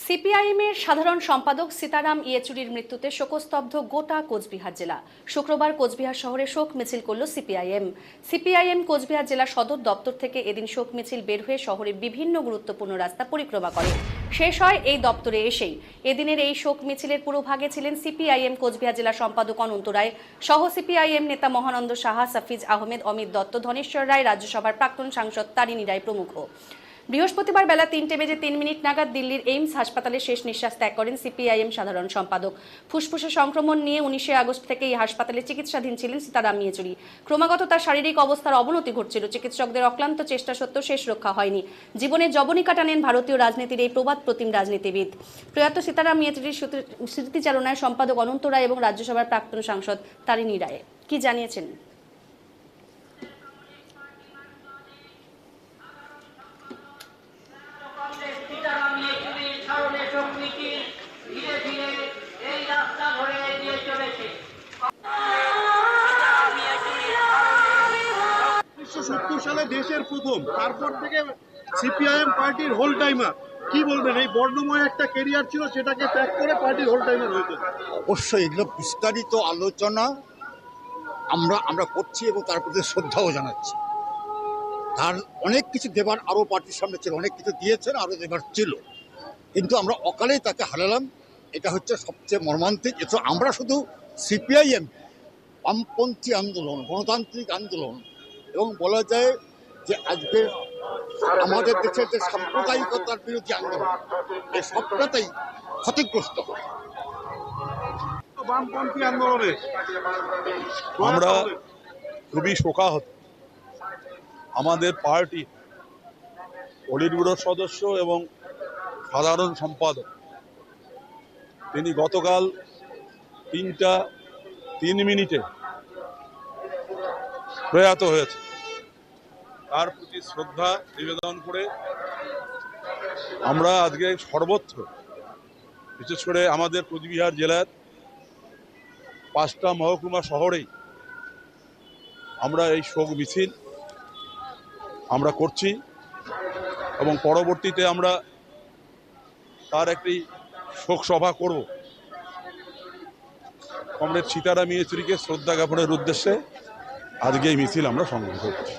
CPIM এর সাধারণ সম্পাদক সীতারাম ইয়েচুরির মৃত্যুতে শোকস্তব্ধ গোটা কোচবিহার জেলা। শুক্রবার কোচবিহার শহরে শোক মিছিল করল সিপিআইএম কোচবিহার জেলা সদর দপ্তর থেকে এদিন শোক মিছিল বের হয়ে শহরের বিভিন্ন গুরুত্বপূর্ণ রাস্তা পরিক্রমা করে শেষ হয় এই দপ্তরে এসেই। এদিনের এই শোক মিছিলের পুরোভাগে ছিলেন সিপিআইএম কোচবিহার জেলা সম্পাদক অনন্ত রায় সহ সিপিআইএম নেতা মহানন্দ সাহা, সাফিজ আহমেদ, অমিত দত্ত, ধনেশ্বর রায়, রাজ্যসভার প্রাক্তন সাংসদ তারিণী রায় প্রমুখ। বৃহস্পতিবার বেলা 3:03 নাগাদ দিল্লির এইমস হাসপাতালে শেষ নিঃশ্বাস ত্যাগ করেন সিপিআইএম সাধারণ সম্পাদক। ফুসফুসে সংক্রমণ নিয়ে 19 আগস্ট থেকে এই হাসপাতালে চিকিৎসাধীন ছিলেন সীতারাম ইয়েচুরি। ক্রমাগত তার শারীরিক অবস্থার অবনতি ঘটছিল। চিকিৎসকদের অক্লান্ত চেষ্টা সত্ত্বেও শেষ রক্ষা হয়নি। জীবনে যবনিকা টানেন ভারতীয় রাজনীতির এই প্রবাদ প্রতিম রাজনীতিবিদ। প্রয়াত সীতারাম ইয়েচুরির স্মৃতিচারণায় সম্পাদক অনন্ত রায় এবং রাজ্যসভার প্রাক্তন সাংসদ তারিণী রায় কি জানিয়েছেন? সালে দেশের প্রথম, তারপর থেকে সিপিআইএম পার্টির হোল টাইমার। কি বলবেন, এই বর্ণময় একটা ক্যারিয়ার ছিল, সেটাকে ত্যাগ করে পার্টির হোল টাইমার হয়েছে? অবশ্যই এগুলো বিস্তারিত আলোচনা আমরা করছি এবং তার প্রতি শ্রদ্ধাও জানাচ্ছি। তার অনেক কিছু দেবার আরও পার্টির সামনে ছিল, অনেক কিছু দিয়েছেন, আরও দেবার ছিল, কিন্তু আমরা অকালেই তাকে হারালাম। এটা হচ্ছে সবচেয়ে মর্মান্তিক। এটা আমরা শুধু সিপিআইএম বামপন্থী আন্দোলন, গণতান্ত্রিক আন্দোলন এবং বলা যায় যে আজকে আমাদের দেশের যে সাম্প্রদায়িকতার বিরোধী আন্দোলন, এই সবটাতেই ক্ষতিগ্রস্ত হয়। বামপন্থী আন্দোলনে আমরা খুবই শোকাহত। আমাদের পার্টি পলিট ব্যুরোর সদস্য এবং সাধারণ সম্পাদক, তিনি গতকাল 3:03 প্রয়াত হয়েছে। তার প্রতি শ্রদ্ধা নিবেদন করে আমরা আজকে সর্বত্র, বিশেষ করে আমাদের কোচবিহার জেলার 5টা মহকুমা শহরেই আমরা এই শোক মিছিল আমরা করছি এবং পরবর্তীতে আমরা তার একটি শোক সভা করব। কমরেড সীতারাম ইয়েচুরিকে শ্রদ্ধা জ্ঞাপনের উদ্দেশ্যে আজকে এই মিছিল আমরা সংগঠিত করছি।